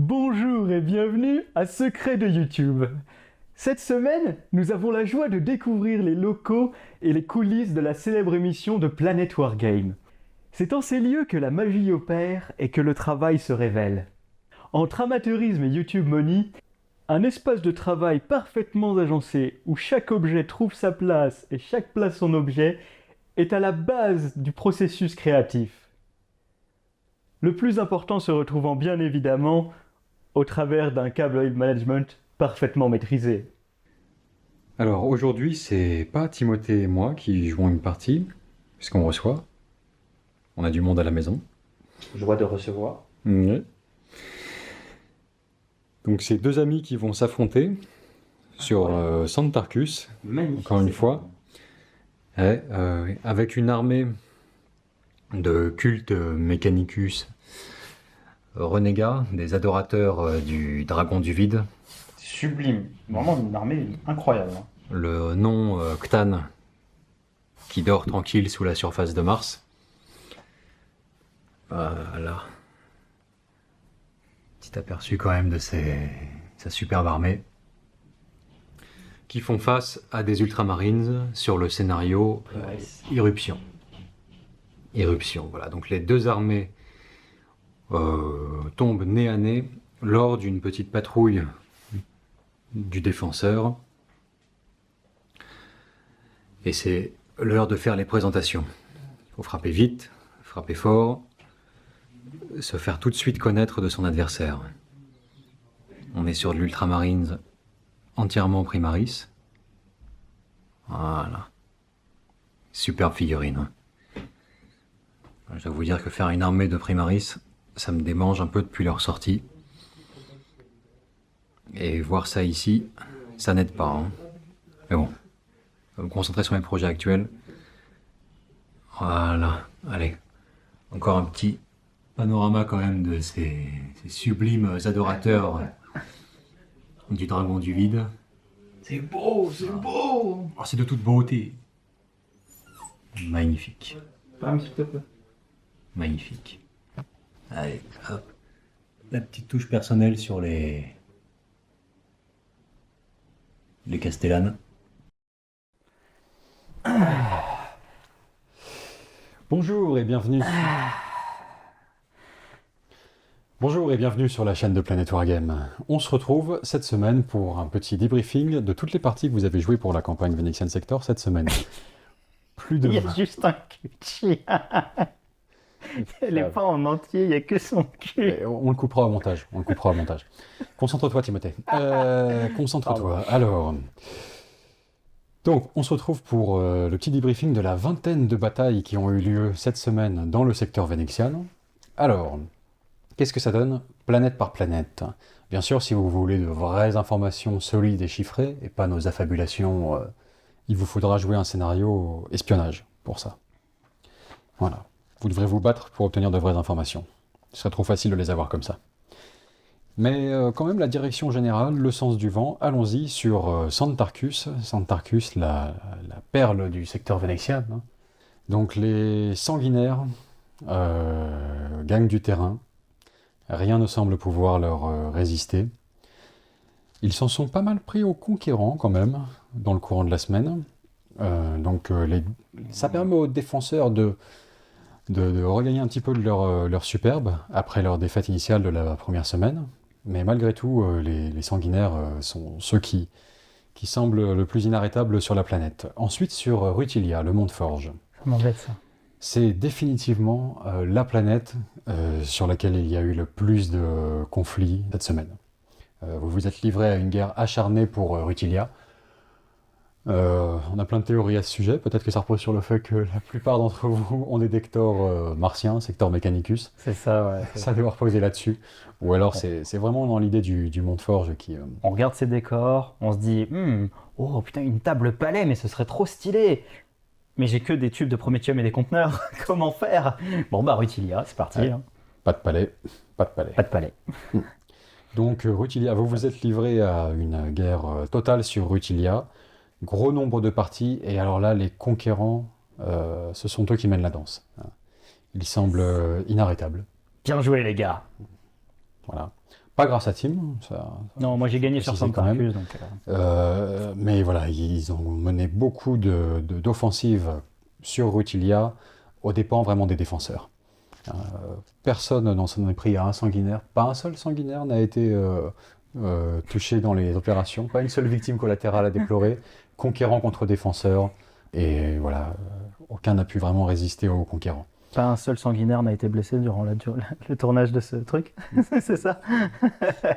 Bonjour et bienvenue à Secrets de YouTube. Cette semaine, nous avons la joie de découvrir les locaux et les coulisses de la célèbre émission de Planet Wargame. C'est en ces lieux que la magie opère et que le travail se révèle. Entre amateurisme et YouTube Money, un espace de travail parfaitement agencé où chaque objet trouve sa place et chaque place son objet est à la base du processus créatif. Le plus important se retrouvant bien évidemment au travers d'un câble management parfaitement maîtrisé. Alors aujourd'hui, c'est pas Timothée et moi qui jouons une partie, puisqu'on reçoit. On a du monde à la maison. Joie de recevoir. Ouais. Donc c'est deux amis qui vont s'affronter sur Santarcus, Magnifique. encore une fois, avec une armée de culte Mechanicus renégats, des adorateurs du dragon du vide. Sublime. Vraiment une armée incroyable. Le nom Ctan, qui dort tranquille sous la surface de Mars. Voilà. Petit aperçu quand même de sa superbe armée. Qui font face à des Ultramarines sur le scénario Irruption. Irruption, voilà. Donc les deux armées tombent nez à nez lors d'une petite patrouille du défenseur. Et c'est l'heure de faire les présentations. Il faut frapper vite, frapper fort, se faire tout de suite connaître de son adversaire. On est sur de l'Ultramarines entièrement Primaris. Voilà. Superbe figurine. Je dois vous dire que faire une armée de Primaris, ça me démange un peu depuis leur sortie. Et voir ça ici, ça n'aide pas. Hein. Mais bon, je vais me concentrer sur mes projets actuels. Voilà, allez. Encore un petit panorama quand même de ces sublimes adorateurs du dragon du vide. C'est beau, c'est beau. Oh, c'est de toute beauté. Magnifique. Un petit peu. Magnifique. Allez, hop. La petite touche personnelle sur les Castellanes. Bonjour et bienvenue. Bonjour et bienvenue sur la chaîne de Planet Wargame. On se retrouve cette semaine pour un petit debriefing de toutes les parties que vous avez jouées pour la campagne Venexian Sector cette semaine. Plus de Il y a juste un cul. Elle n'est pas en entier, il n'y a que son cul. On le coupera au montage. Concentre-toi, Timothée. Concentre-toi. Alors, donc, on se retrouve pour le petit debriefing de la vingtaine de batailles qui ont eu lieu cette semaine dans le secteur Venexian. Alors, qu'est-ce que ça donne, planète par planète? Bien sûr, si vous voulez de vraies informations solides et chiffrées, et pas nos affabulations, il vous faudra jouer un scénario espionnage pour ça. Voilà. Vous devrez vous battre pour obtenir de vraies informations. Ce serait trop facile de les avoir comme ça. Mais quand même, la direction générale, le sens du vent, allons-y sur Santarcus. Santarcus, la perle du secteur vénétien. Hein. Donc les sanguinaires gagnent du terrain. Rien ne semble pouvoir leur résister. Ils s'en sont pas mal pris aux conquérants quand même, dans le courant de la semaine. Ça permet aux défenseurs de regagner un petit peu de leur superbe après leur défaite initiale de la première semaine. Mais malgré tout, les sanguinaires sont ceux qui semblent le plus inarrêtables sur la planète. Ensuite, sur Rutilia, le monde Forge. Ça m'embête ça. C'est définitivement la planète sur laquelle il y a eu le plus de conflits cette semaine. Vous vous êtes livré à une guerre acharnée pour Rutilia. On a plein de théories à ce sujet. Peut-être que ça repose sur le fait que la plupart d'entre vous ont des dectors martiens, secteur Mechanicus. C'est ça, ouais. Ça doit reposer là-dessus. Ou alors c'est vraiment dans l'idée du monde Forge qui... On regarde ces décors, on se dit oh putain, une table palais, mais ce serait trop stylé. Mais j'ai que des tubes de prométhium et des conteneurs. Comment faire? Bon bah Rutilia, c'est parti. Ouais. Hein. Pas de palais, pas de palais. Pas de palais. Donc Rutilia, vous vous êtes livré à une guerre totale sur Rutilia. Gros nombre de parties, et alors là, les conquérants, ce sont eux qui mènent la danse. Ils semblent inarrêtables. Bien joué les gars. Voilà. Pas grâce à Team, Non, moi j'ai gagné sur préciser Santa quand même. Cruz, donc... Mais voilà, ils ont mené beaucoup d'offensives sur Rutilia aux dépens vraiment des défenseurs. Personne n'en s'en est pris à un sanguinaire. Pas un seul sanguinaire n'a été touché dans les opérations. Pas une seule victime collatérale à déplorer. Conquérant contre défenseur. Et voilà, aucun n'a pu vraiment résister aux conquérants. Pas un seul sanguinaire n'a été blessé durant le tournage de ce truc. C'est ça?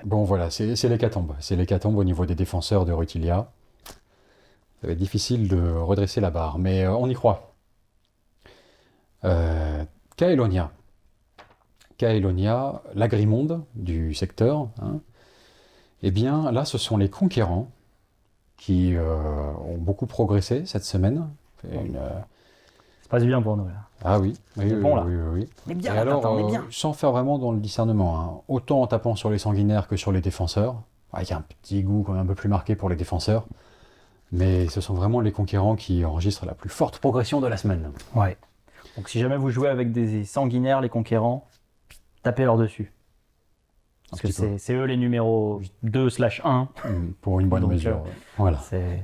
Bon voilà, c'est l'hécatombe. C'est l'hécatombe au niveau des défenseurs de Rutilia. Ça va être difficile de redresser la barre, mais on y croit. Caelonia. Caelonia, l'agrimonde du secteur. Hein. Eh bien, là, ce sont les conquérants qui ont beaucoup progressé cette semaine. Ça se passe bien pour nous, là. Ah oui, oui, C'est bon, là. oui. On est bien, Et là, alors, Tintin, on est bien. sans faire vraiment dans le discernement, hein, autant en tapant sur les sanguinaires que sur les défenseurs, avec un petit goût quand même un peu plus marqué pour les défenseurs, mais ce sont vraiment les conquérants qui enregistrent la plus forte progression de la semaine. Ouais. Donc si jamais vous jouez avec des sanguinaires, les conquérants, tapez leur dessus. Parce que petit peu. c'est eux les numéros 2/1. Pour une bonne Donc, mesure. Voilà. C'est...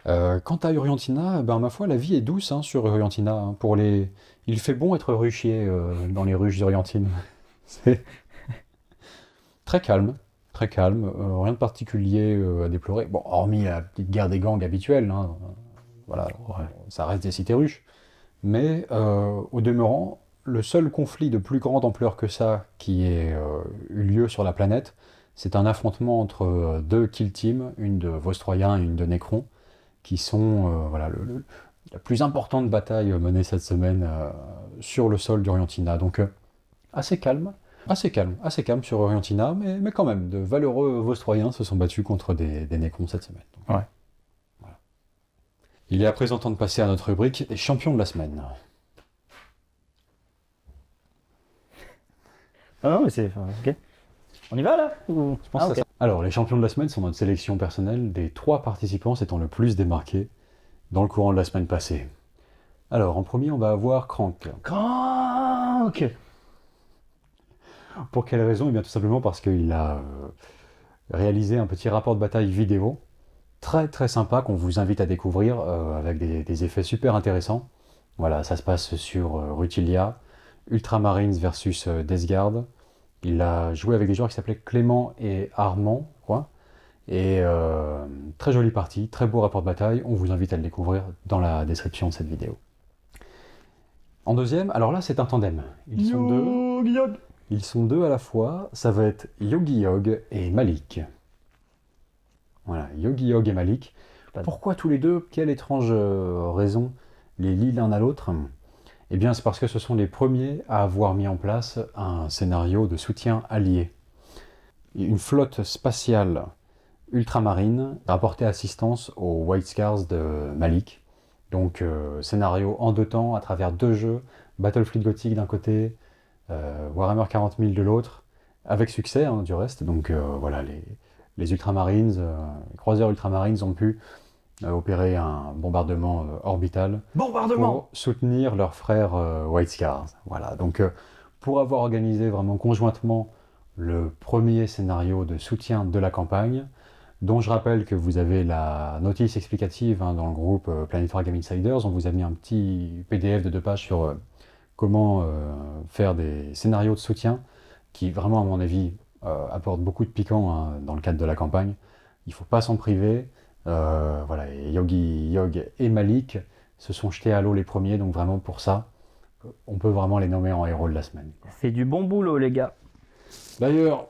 Quant à Uriantina, ben, ma foi, la vie est douce hein, sur Uriantina. Hein, il fait bon être ruchier dans les ruches d'Uriantine. C'est très calme, rien de particulier à déplorer. Bon, hormis la petite guerre des gangs habituelle, hein, voilà, ça reste des cités ruches. Mais au demeurant, le seul conflit de plus grande ampleur que ça qui ait eu lieu sur la planète, c'est un affrontement entre deux kill teams, une de Vostroyens et une de Necrons, qui sont voilà, la plus importante bataille menée cette semaine sur le sol d'Uriantina. Donc assez calme sur Uriantina, mais quand même, de valeureux Vostroyens se sont battus contre des Necrons cette semaine. Donc, Ouais. voilà. Il est à présent temps de passer à notre rubrique des champions de la semaine. Ah non, mais c'est... Ok. On y va, là Ou... Je pense Ah, que ok. ça. Alors, les champions de la semaine sont notre sélection personnelle des 3 participants s'étant le plus démarqués dans le courant de la semaine passée. Alors, en premier, on va avoir Crank. Crank. Pour quelle raison? Eh bien, tout simplement parce qu'il a réalisé un petit rapport de bataille vidéo très très sympa qu'on vous invite à découvrir avec des effets super intéressants. Voilà, ça se passe sur Rutilia, Ultramarines versus Deathguard. Il a joué avec des joueurs qui s'appelaient Clément et Armand, quoi. Et très jolie partie, très beau rapport de bataille. On vous invite à le découvrir dans la description de cette vidéo. En deuxième, alors là c'est un tandem. Ils sont deux à la fois. Ça va être Yogi Yog et Malik. Voilà, Yogi Yog et Malik. Pourquoi tous les deux? Quelle étrange raison les lie l'un à l'autre? Eh bien, c'est parce que ce sont les premiers à avoir mis en place un scénario de soutien allié. Une flotte spatiale ultramarine rapportait assistance aux White Scars de Malik. Donc, scénario en 2 temps, à travers 2 jeux, Battlefleet Gothic d'un côté, Warhammer 40 000 de l'autre, avec succès hein, du reste. Donc, voilà, les Ultramarines, les croiseurs Ultramarines ont pu opérer un bombardement orbital pour soutenir leurs frères White Scars. Voilà, donc pour avoir organisé vraiment conjointement le premier scénario de soutien de la campagne, dont je rappelle que vous avez la notice explicative hein, dans le groupe Planet War Game Insiders, on vous a mis un petit PDF de 2 pages sur comment faire des scénarios de soutien qui vraiment à mon avis apportent beaucoup de piquant hein, dans le cadre de la campagne. Il ne faut pas s'en priver. Voilà, et Yogi Yog et Malik se sont jetés à l'eau les premiers, donc vraiment pour ça, on peut vraiment les nommer en héros de la semaine. C'est du bon boulot, les gars. D'ailleurs,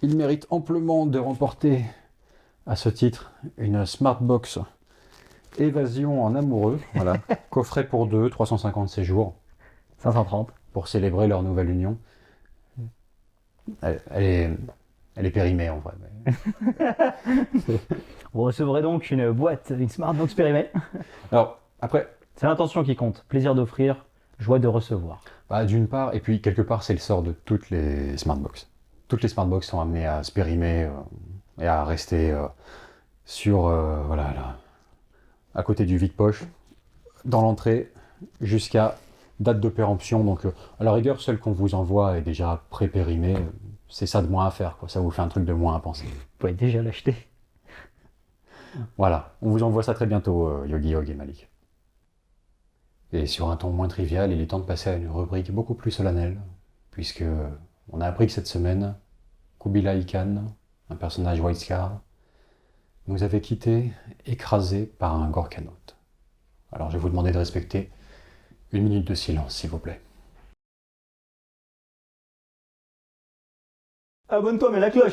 ils méritent amplement de remporter à ce titre une Smartbox Évasion en amoureux, voilà, coffret pour 2, 350 séjours, 530. pour célébrer leur nouvelle union. Elle est périmée en vrai. Mais... Vous recevrez donc une boîte, une Smartbox périmée. Alors, après... C'est l'intention qui compte. Plaisir d'offrir, joie de recevoir. Bah, d'une part, et puis quelque part, c'est le sort de toutes les Smartbox. Toutes les Smartbox sont amenées à se périmer et à rester sur, voilà, là, à côté du vide-poche, dans l'entrée, jusqu'à date de péremption, donc à la rigueur, celle qu'on vous envoie est déjà pré-périmée. C'est ça de moins à faire, quoi. Ça vous fait un truc de moins à penser. Vous pouvez déjà l'acheter. Voilà, on vous envoie ça très bientôt, Yogi Yog et Malik. Et sur un ton moins trivial, il est temps de passer à une rubrique beaucoup plus solennelle, puisque on a appris que cette semaine, Kubilai Khan, un personnage Whitescar, nous avait quittés, écrasés par un Gorkanaut. Alors je vais vous demander de respecter 1 minute de silence, s'il vous plaît. Abonne-toi, mets la cloche.